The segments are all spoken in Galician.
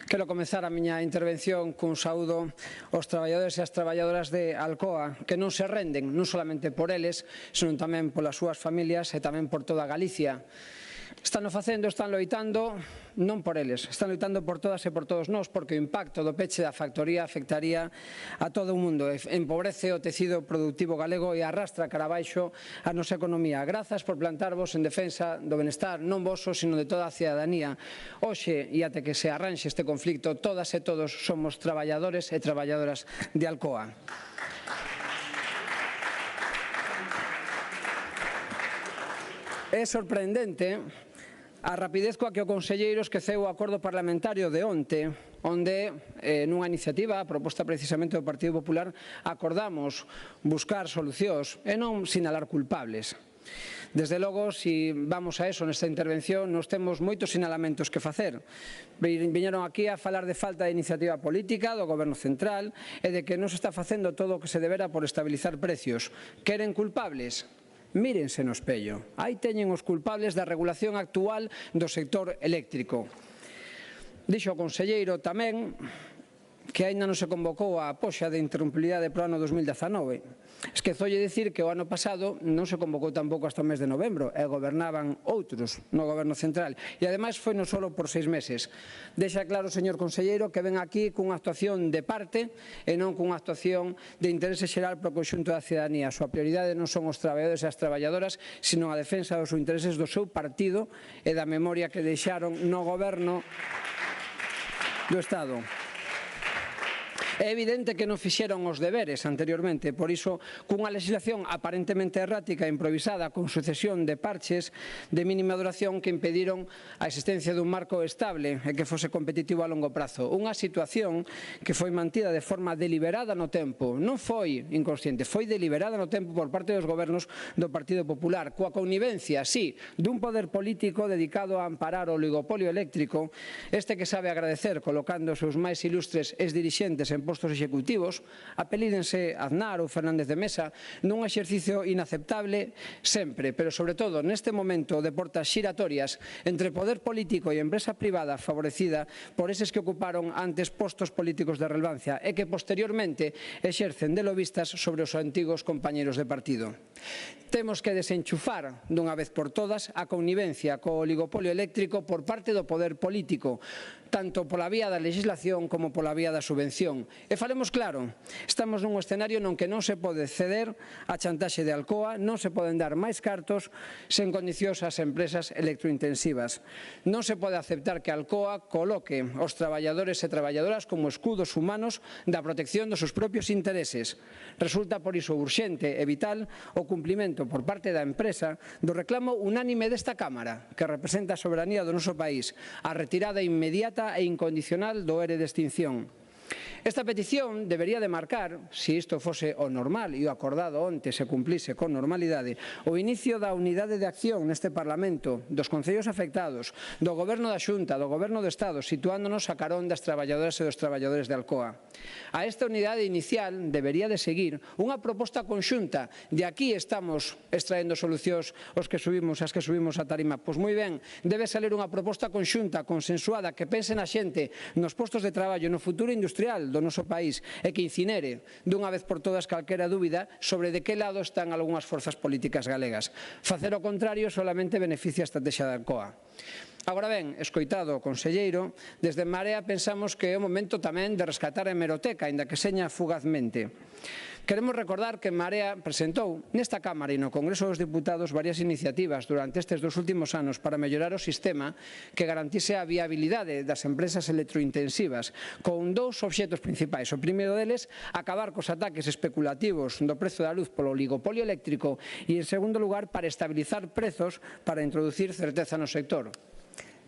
Quero comezar a miña intervención cun saúdo aos traballadores e as traballadoras de Alcoa, que non se renden, non solamente por eles, senón tamén polas súas familias e tamén por toda Galicia. Están facendo, están loitando, non por eles, están loitando por todas e por todos nós, porque o impacto do peche da factoría afectaría a todo o mundo, empobrece o tecido productivo galego e arrastra cara abaixo a nosa economía. Grazas por plantarvos en defensa do benestar non voso, sino de toda a cidadanía. Hoxe, e até que se arranxe este conflicto, todas e todos somos traballadores e traballadoras de Alcoa. É sorprendente a rapidez coa que o conselleiro esqueceu o acordo parlamentario de onte, onde, nunha iniciativa, a proposta precisamente do Partido Popular, acordamos buscar solucións e non sinalar culpables. Desde logo, se vamos a eso nesta intervención, nos temos moitos sinalamentos que facer. Viñeron aquí a falar de falta de iniciativa política do Goberno Central e de que non se está facendo todo o que se debera por estabilizar precios. Queren culpables? Mírense no espello. Aí teñen os culpables da regulación actual do sector eléctrico. Dixo o conselleiro tamén que aínda non se convocou a poxa de interrumpibilidade para o ano 2019. Esquezolle dicir que o ano pasado non se convocou tampouco hasta o mes de novembro e gobernaban outros no Goberno Central e ademais foi non só por 6 meses. Deixa claro, señor conselleiro, que ven aquí cunha actuación de parte e non cunha actuación de interese xeral para o conxunto da cidadanía. A súa prioridade non son os traballadores e as traballadoras, sino a defensa dos intereses do seu partido e da memoria que deixaron no Goberno do Estado. É evidente que non fixeron os deberes anteriormente, por iso, cunha legislación aparentemente errática e improvisada con sucesión de parches de mínima duración que impediron a existencia dun marco estable e que fose competitivo a longo prazo. Unha situación que foi mantida de forma deliberada no tempo, non foi inconsciente, foi deliberada no tempo por parte dos gobernos do Partido Popular, coa connivencia, sí, dun poder político dedicado a amparar o oligopolio eléctrico, este que sabe agradecer colocando os seus máis ilustres exdirixentes en postos executivos, apelídense Aznar ou Fernández de Mesa, nun exercicio inaceptable sempre, pero sobre todo neste momento de portas xiratorias entre poder político e empresa privada favorecida por eses que ocuparon antes postos políticos de relevancia e que posteriormente exercen de lobistas sobre os antigos compañeros de partido. Temos que desenchufar dunha vez por todas a connivencia co oligopolio eléctrico por parte do poder político, tanto pola vía da legislación como pola vía da subvención. E falemos claro, estamos nun escenario non que non se pode ceder a chantaxe de Alcoa, non se poden dar máis cartos sen condicións ás empresas electrointensivas. Non se pode aceptar que Alcoa coloque os traballadores e traballadoras como escudos humanos da protección dos seus propios intereses. Resulta por iso urxente e vital o cumprimento por parte da empresa do reclamo unánime desta Cámara, que representa a soberanía do noso país, a retirada inmediata e incondicional do ERE de extinción. Esta petición debería de marcar, se isto fose o normal e o acordado onte se cumplise con normalidade, o inicio da unidade de acción neste Parlamento, dos concellos afectados, do Goberno da Xunta, do Goberno do Estado, situándonos a carón das traballadoras e dos traballadores de Alcoa. A esta unidade inicial debería de seguir unha proposta conxunta. De aquí estamos extraendo solucións as que subimos a tarima. Pois moi ben, debe salir unha proposta conxunta, consensuada, que pense na xente, nos postos de traballo, no futuro industrial do noso país e que incinere dunha vez por todas calquera dúbida sobre de que lado están algunhas forzas políticas galegas. Facer o contrario solamente beneficia a estrategia da Alcoa. Agora ben, escoitado o conselleiro, desde Marea pensamos que é o momento tamén de rescatar a hemeroteca, aínda que seña fugazmente. Queremos recordar que Marea presentou nesta Cámara e no Congreso dos Diputados varias iniciativas durante estes 2 últimos anos para mellorar o sistema que garantise a viabilidade das empresas electrointensivas con 2 obxectos principais. O primeiro deles, acabar cos ataques especulativos do prezo da luz polo oligopolio eléctrico e, en segundo lugar, para estabilizar prezos para introducir certeza no sector.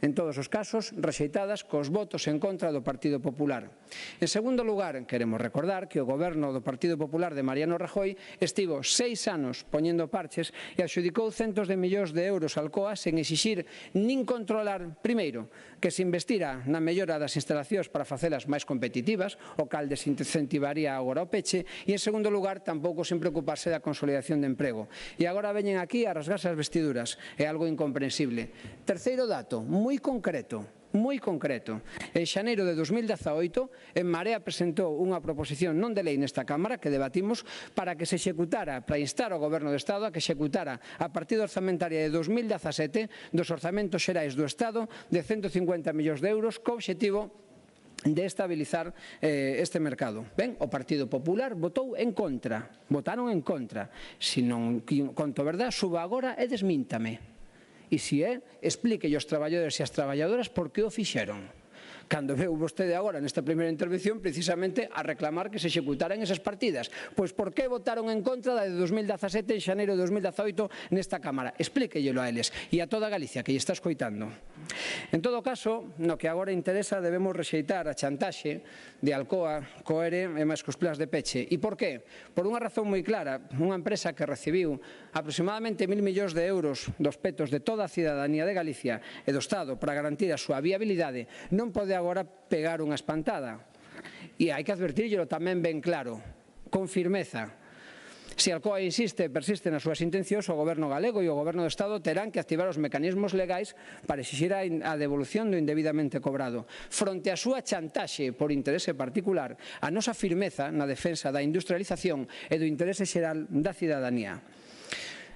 En todos os casos, rexeitadas cos votos en contra do Partido Popular. En segundo lugar, queremos recordar que o goberno do Partido Popular de Mariano Rajoy estivo 6 anos poñendo parches e adxudicou centos de millóns de euros a Alcoa sen exixir nin controlar, primeiro, que se investira na mellora das instalacións para facelas máis competitivas, o cal desincentivaría agora o peche, e en segundo lugar, tampouco sen preocuparse da consolidación de emprego. E agora veñen aquí a rasgarse as vestiduras, é algo incomprensible. Terceiro dato, moi moi concreto. En xaneiro de 2018, En Marea presentou unha proposición non de lei nesta Cámara que debatimos para que se executara, para instar ao Goberno do Estado a que executara a partida orzamentaria de 2017 dos orzamentos xerais do Estado de 150 millóns de euros co obxectivo de estabilizar este mercado. Ben, o Partido Popular votou en contra, votaron en contra. Se non conto verdad, suba agora e desmíntame. E se é, explíquelle aos traballadores e as traballadoras por que o fixeron. Cando veu vostede agora nesta primeira intervención precisamente a reclamar que se executaran esas partidas. Pois por que votaron en contra da de 2017 en xaneiro de 2018 nesta Cámara? Explíquellelo a eles e a toda Galicia que lle está escoitando. En todo caso, no que agora interesa debemos rexeitar a chantaxe de Alcoa, Coere e máis cos plans de peche. E por qué? Por unha razón moi clara, unha empresa que recibiu aproximadamente 1.000 millóns de euros dos petos de toda a cidadanía de Galicia e do Estado para garantir a súa viabilidade non pode agora pegar unha espantada. E hai que advertíllelo tamén ben claro, con firmeza. Se Alcoa insiste e persiste nas súas intencións, o Goberno galego e o Goberno do Estado terán que activar os mecanismos legais para exixir a devolución do indebidamente cobrado. Fronte á súa chantaxe por interese particular, a nosa firmeza na defensa da industrialización e do interese xeral da cidadanía.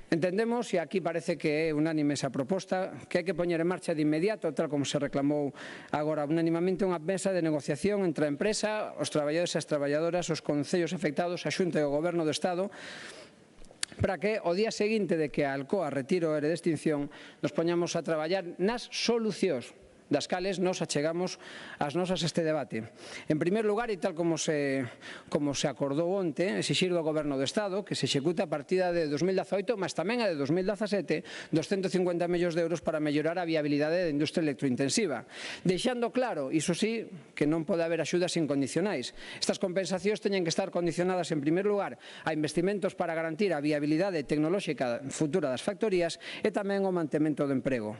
Entendemos, e aquí parece que é unánime esa proposta, que hai que poñer en marcha de inmediato, tal como se reclamou agora unánimamente, unha mesa de negociación entre a empresa, os traballadores e as traballadoras, os concellos afectados, a Xunta e o Goberno do Estado, para que o día seguinte de que a Alcoa retire o ERE de extinción nos poñamos a traballar nas solucións das cales nos achegamos as nosas este debate. En primeiro lugar, e tal como se acordou onte, exixir do Goberno do Estado que se execute a partida de 2018, mas tamén a de 2017, dos 150 millóns de euros para mellorar a viabilidade da industria electrointensiva. Deixando claro, iso sí, que non pode haber axudas incondicionais. Estas compensacións teñen que estar condicionadas, en primeiro lugar, a investimentos para garantir a viabilidade tecnolóxica futura das factorías e tamén o mantemento do emprego.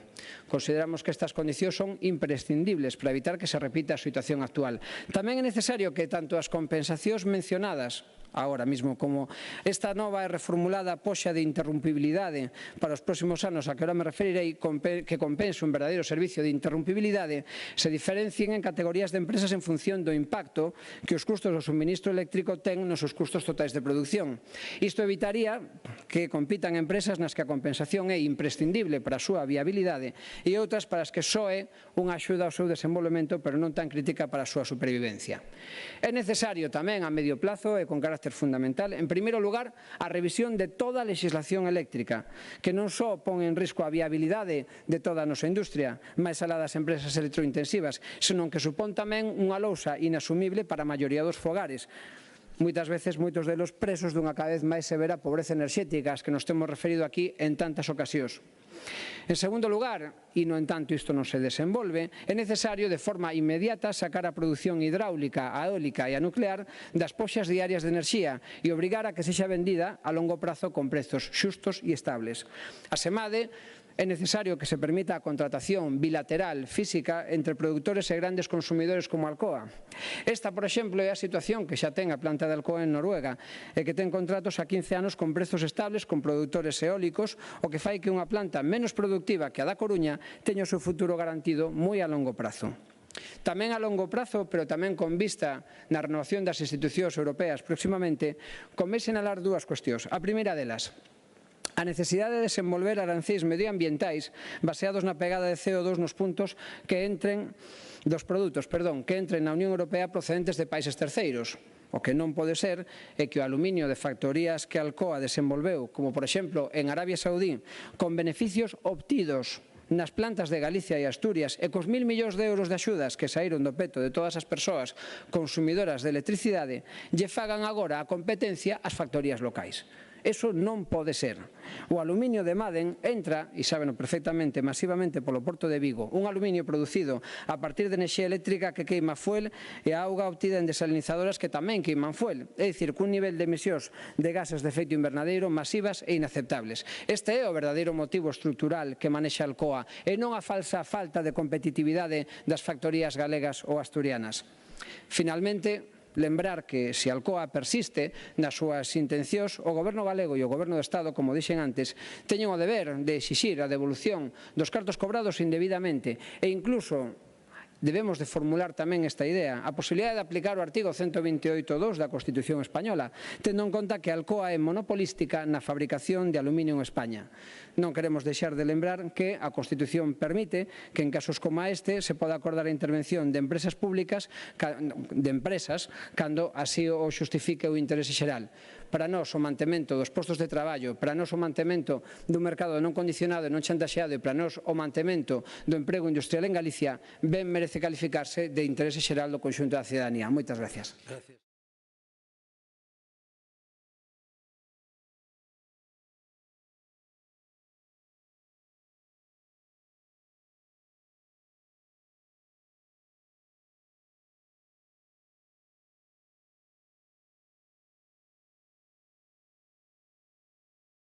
Consideramos que estas condicións son imprescindibles para evitar que se repita a situación actual. Tamén é necesario que tanto as compensacións mencionadas agora mesmo como esta nova e reformulada poxa de interrumpibilidade para os próximos anos a que ahora me referirei que compense un verdadeiro servicio de interrumpibilidade se diferencien en categorías de empresas en función do impacto que os custos do suministro eléctrico ten nos seus custos totais de produción. Isto evitaría que compitan empresas nas que a compensación é imprescindible para a súa viabilidade e outras para as que só é unha axuda ao seu desenvolvemento pero non tan crítica para a súa supervivencia. É necesario tamén a medio plazo e con carácter fundamental, en primeiro lugar, a revisión de toda a legislación eléctrica, que non só pon en risco a viabilidade de toda a nosa industria, máis alá das empresas electrointensivas, senón que supón tamén unha lousa inasumible para a maioría dos fogares. Moitas veces, moitos delos presos dunha cada vez máis severa pobreza enerxética, as que nos temos referido aquí en tantas ocasións. En segundo lugar, e no entanto isto non se desenvolve, é necesario de forma inmediata sacar a produción hidráulica, a eólica e a nuclear das poxas diarias de enerxía e obrigar a que sexa vendida a longo prazo con prezos xustos e estables. Asemade, é necesario que se permita a contratación bilateral física entre produtores e grandes consumidores como Alcoa. Esta, por exemplo, é a situación que xa ten a planta de Alcoa en Noruega e que ten contratos a 15 anos con prezos estables con produtores eólicos, o que fai que unha planta menos productiva que a da Coruña teña o seu futuro garantido moi a longo prazo. Tamén a longo prazo, pero tamén con vista na renovación das institucións europeas próximamente, convén sinalar dúas cuestións. A primeira delas, a necesidade de desenvolver arancéis medioambientais baseados na pegada de CO2 nos puntos que entren dos produtos, que entren na Unión Europea procedentes de países terceiros. O que non pode ser é que o aluminio de factorías que Alcoa desenvolveu, como por exemplo en Arabia Saudí, con beneficios obtidos nas plantas de Galicia e Asturias e cos 1.000 millóns de euros de axudas que saíron do peto de todas as persoas consumidoras de electricidade, lle fagan agora a competencia ás factorías locais. Eso non pode ser. O aluminio de Maden entra, e sábeno perfectamente, masivamente polo Porto de Vigo, un aluminio producido a partir de enerxía eléctrica que queima fuel e a auga obtida en desalinizadoras que tamén queiman fuel, é dicir, cun nivel de emisións de gases de efecto invernadeiro masivas e inaceptables. Este é o verdadeiro motivo estrutural que manexa Alcoa e non a falsa falta de competitividade das factorías galegas ou asturianas. Finalmente, lembrar que se Alcoa persiste nas súas intencións, o Goberno galego e o Goberno do Estado, como dixen antes, teñen o deber de exixir a devolución dos cartos cobrados indebidamente e incluso debemos de formular tamén esta idea, a posibilidade de aplicar o artigo 128.2 da Constitución Española, tendo en conta que Alcoa é monopolística na fabricación de aluminio en España. Non queremos deixar de lembrar que a Constitución permite que en casos como este se poda acordar a intervención de empresas públicas, cando así o xustifique o interese xeral. Para nós, o mantemento dos postos de traballo, para nós o mantemento dun mercado non condicionado e non chantaxeado e para nós o mantemento do emprego industrial en Galicia ben merece calificarse de interese xeral do conxunto da cidadanía. Moitas gracias.